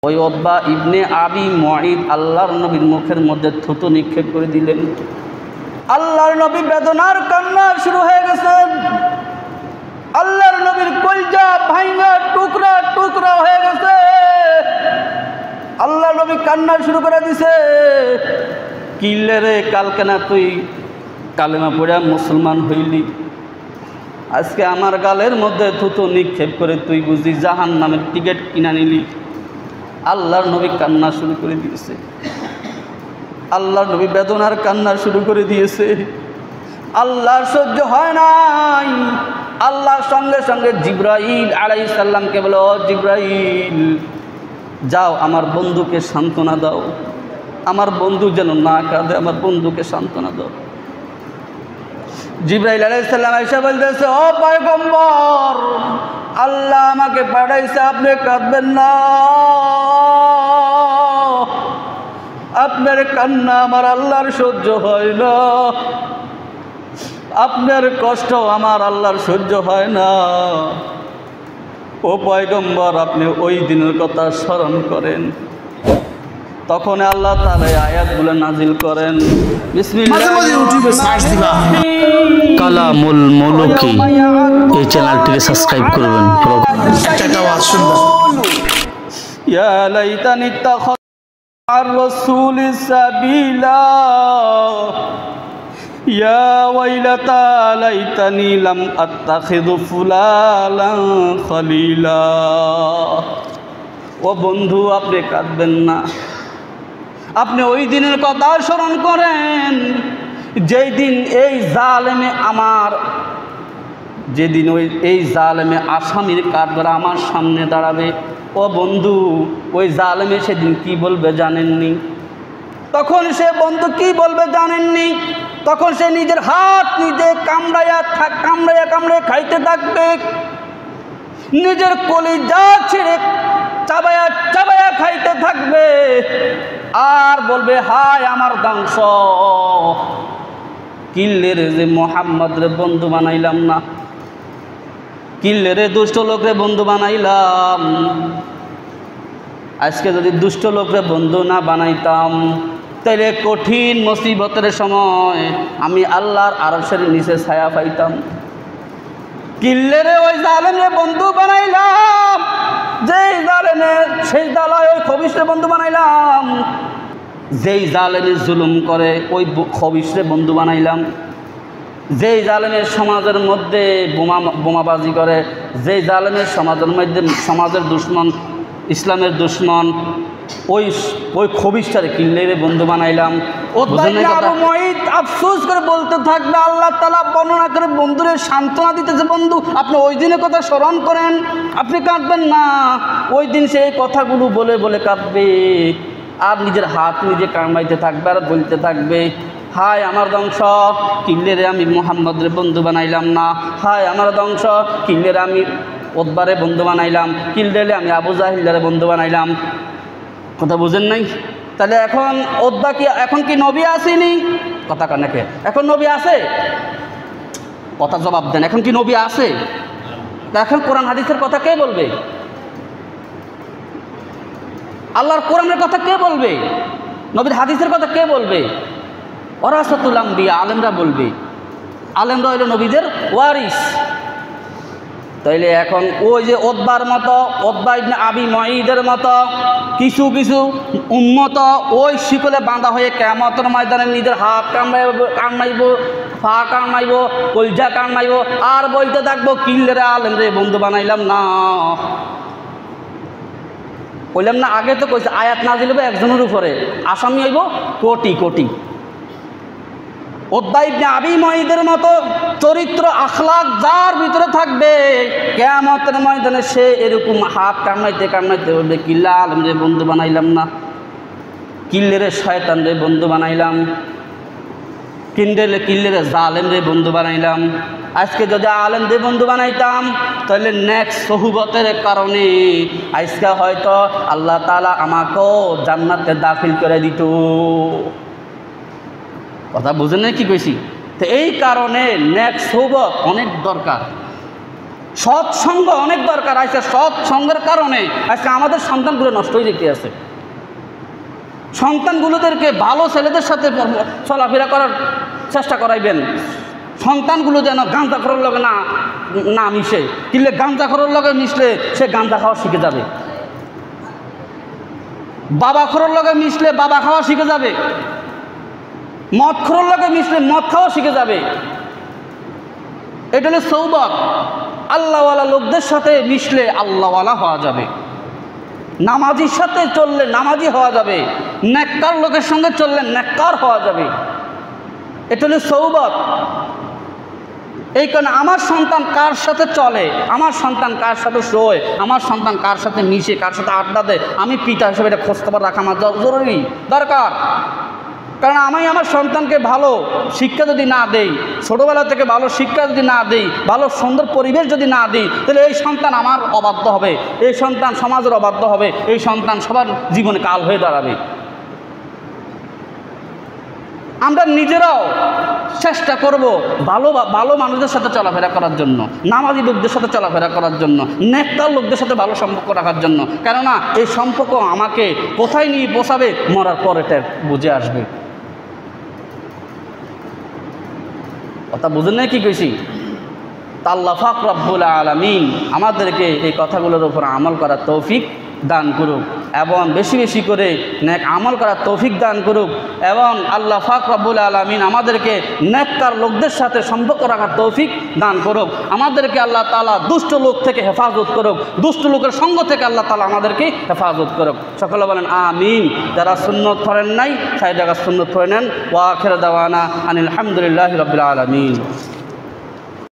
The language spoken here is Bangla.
ওই উতবা ইবনে আবি মুঈদ আল্লাহর নবীর মুখের মধ্যে থুতু নিক্ষেপ করে দিলেন। আল্লাহর নবী বেদনার কান্না শুরু হয়ে গেছেন। আল্লাহর নবীর কলজা ভাঙা টুকরা টুকরা হয়ে গেছে। আল্লাহর নবী কান্না শুরু করে দিছে, কিলে রে, কালকে না তুই কালেমা পড়ে মুসলমান হইলি, আজকে আমার গালের মধ্যে থুতু নিক্ষেপ করে তুই বুঝি জাহান্নামের টিকিট কিনা নিলি। আল্লাহর নবী কান্না শুরু করে দিয়েছে। আল্লাহর নবী বেদনার কান্না শুরু করে দিয়েছে। আল্লাহর সহ্য হয় নাই। আল্লাহর সঙ্গে সঙ্গে জিবরাইল আলাইহিস সালামকে বলে, ও জিবরাইল, যাও আমার বন্ধুকে সান্ত্বনা দাও, আমার বন্ধু যেন না কাঁদে, আমার বন্ধুকে সান্ত্বনা দাও। জিবরাইল আলাইহিস সালাম এসে বলতেছে, ও পয়গম্বর, আল্লাহ আমাকে পাঠাইছে, আপনি কাঁদবেন না, আপনার কান্না আমার আল্লাহর সহ্য হয় না, আপনার কষ্ট আমার আল্লাহর সহ্য হয় না। ও পয়গম্বর, আপনি ওই দিনের কথা স্মরণ করেন। তখন আল্লাহ তাআলা আয়াতগুলো নাজিল করেন। কালামুল মুলুকি এই চ্যানেলটিকে সাবস্ক্রাইব করবেন। ইয়া লাইতানি ইত্তাখাযতু আর রাসূলি সাবিলা ইয়া ওয়াইলাতা লাইতানি লাম আত্তাখিযু ফুলালান খলিলা। ও বন্ধু, আপনি কাঁদবেন না, আপনি ওই দিনের কথা স্মরণ করেন যেই দিন এই জালেমে আমার, যেদিন এই জালেমে আসামির কাঠগড়া আমার সামনে দাঁড়াবে। ও বন্ধু, ওই জালেমে সেদিন কি বলবে জানেননি? তখন সে বন্ধু কি বলবে জানেননি? তখন সে নিজের হাত নিজে কামড়াইয়া খাইতে থাকবে, নিজের কলিজা ছিঁড়ে চাবায়া চাবায়া খাইতে থাকবে, আর বলবে, হায় আমার ধ্বংস, কিল্লের যে মোহাম্মদ রে বন্ধু বানাইলাম না, কিল্লের দুষ্ট লোকরে বন্ধু বানাইলাম। আজকে যদি দুষ্ট লোকরে বন্ধু না বানাইতাম, তাইলে কঠিন মুসিবতের সময় আমি আল্লাহর আরশের নিচে ছায়া পাইতাম। কিল্লেরে ওই জালেমে বন্ধু বানাইলাম, যেই জালেমে সেই জালায় ওই খবিশরে বন্ধু বানাইলাম, যেই জালেমে জুলুম করে ওই খবিশরে বন্ধু বানাইলাম, যেই জালেমের সমাজের মধ্যে বোমাবাজি করে, যেই জালেমের সমাজের মধ্যে সমাজের দুশ্মন, ইসলামের দুশ্মন, ওই খবিশটারে কিল্লেরে বন্ধু বানাইলাম। আফসোস করে বলতে থাকবে, আল্লাহ তাআলা বর্ণনা করে বন্ধুরে সান্ত্বনা দিতেছে, বন্ধু আপনি ওই দিনের কথা স্মরণ করেন, আপনি কাঁদবেন না। ওই দিন সেই কথাগুলো বলে বলে কাঁদবে, আর নিজের হাত নিজে কামাইতে থাকবে, আর বলতে থাকবে, হায় আমার ধ্বংস, কিল্লেরে আমি মুহাম্মদরে বন্ধু বানাইলাম না, হায় আমার ধ্বংস, কিল্লেরে আমি উতবারে বন্ধু বানাইলাম, কিল্লেরে আমি আবু জাহিলরে বন্ধু বানাইলাম। কথা বুঝেন নাই? তাহলে এখন উতবা কি, এখন কি নবী আসেনি? কথা কানাকে, এখন নবী আছে? কথা জবাব দেন, এখন কি নবী আছে? এখন কোরআন হাদিসের কথা কে বলবে? আল্লাহর কোরআনের কথা কে বলবে? নবীর হাদিসের কথা কে বলবে? ওয়ারাসাতুল আম্বিয়া, আলেমরা বলবে। আলেমরা হইল নবীদের ওয়ারিস। তাইলে এখন ওই যে উতবার মতো, উতবা ইবনে আবি মুঈদের মতো কিছু কিছু উম্মত ওই শিকলে বাঁধা হয়ে কিয়ামতের ময়দানে নিজের হাত কামড়াইব, পা কামড়াইব, কলজা কামড়াইব, আর বলতে থাকবো, কিল্লেরে আলেমরে বন্ধু বানাইলাম না। বললাম না আগে তো কইছে, আয়াত নাজিল হবে একজনের উপরে, আসামি হইব কোটি কোটি। উতবা ইবনে আবি মুঈদের মতো চরিত্র আখলাক যার ভিতরে থাকবে, কিয়ামতের ময়দানে সে এরকম হাত কামড়াইতে কামড়াইতে বলবে, কিল্লা আলেমরে বন্ধু বানাইলাম না, কিল্লেরে শয়তানরে বন্ধু বানাইলাম, কিল্লেরে জালেমরে বন্ধু বানাইলাম। আজকে যদি আলেমদের বন্ধু বানাইতাম, তাহলে নেক্সট সোহবতের কারণে আজকে হয়তো আল্লাহ তাআলা আমাকেও জান্নাতে দাখিল করে দিত। কথা বুঝেন না কি কইছি? তো এই কারণে নেক্সট সোহবত অনেক দরকার। সৎসঙ্গ অনেক দরকার। আজকে সৎসঙ্গের কারণে আজকে আমাদের সন্তানগুলো নষ্ট হয়ে যেতে আছে। সন্তানগুলোদেরকে ভালো ছেলেদের সাথে চলাফেরা করার চেষ্টা করাইবেন। সন্তানগুলো যেন গাঁজাখোরের লগে না মিশে, কিনলে গাঁজাখোরের লগে মিশলে সে গাঁজা খাওয়া শিখে যাবে। বাবাখোরের লগে মিশলে বাবা খাওয়া শিখে যাবে। মদখোরের লগে মিশলে মদ খাওয়া শিখে যাবে। এটা হলো সৌবত। আল্লাহওয়ালা লোকদের সাথে মিশলে আল্লাহওয়ালা হওয়া যাবে। নামাজির সাথে চললে নামাজি হওয়া যাবে। নেককার লোকের সঙ্গে চললে নেককার হওয়া যাবে। এটা হলো সৌবত। এই কারণে আমার সন্তান কার সাথে চলে, আমার সন্তান কার সাথে শোয়, আমার সন্তান কার সাথে মিশে, কার সাথে আড্ডা দেয়, আমি পিতা হিসেবে এটা খোঁজখবর রাখা আমার জরুরি দরকার। কারণ আমি আমার সন্তানকে ভালো শিক্ষা যদি না দেই, ছোটোবেলা থেকে ভালো শিক্ষা যদি না দিই, ভালো সুন্দর পরিবেশ যদি না দিই, তাহলে এই সন্তান আমার অবাধ্য হবে, এই সন্তান সমাজের অবাধ্য হবে, এই সন্তান সবার জীবনে কাল হয়ে দাঁড়াবে। আমরা নিজেরাও চেষ্টা করব ভালো ভালো মানুষদের সাথে চলাফেরা করার জন্য, নামাজি লোকদের সাথে চলাফেরা করার জন্য, নেককার লোকদের সাথে ভালো সম্পর্ক রাখার জন্য। কেননা এই সম্পর্ক আমাকে কোথায় নিয়ে পৌঁছাবে মরার পর এটা বুঝে আসবে। কথা বুঝেন না কি কইছি? তা আল্লাহ পাক রব্বুল আলামিন আমাদেরকে এই কথাগুলোর উপর আমল করার তৌফিক দান করুক এবং বেশি বেশি করে নেক আমল করার তৌফিক দান করুক এবং আল্লাহ পাক রব্বুল আলামিন আমাদেরকে নেককার লোকদের সাথে সম্পর্ক রাখার তৌফিক দান করুক। আমাদেরকে আল্লাহ তাআলা দুষ্ট লোক থেকে হেফাজত করুক, দুষ্ট লোকের সঙ্গ থেকে আল্লাহ তাআলা আমাদেরকে হেফাজত করুক। সকলে বলেন আমিন। যারা সুন্নত পড়েন নাই সেই জায়গা সুন্নত পড়ে নেন। ওয়া আখির দাওয়ানা আনিল হামদুলিল্লাহি রাব্বিল আলামিন।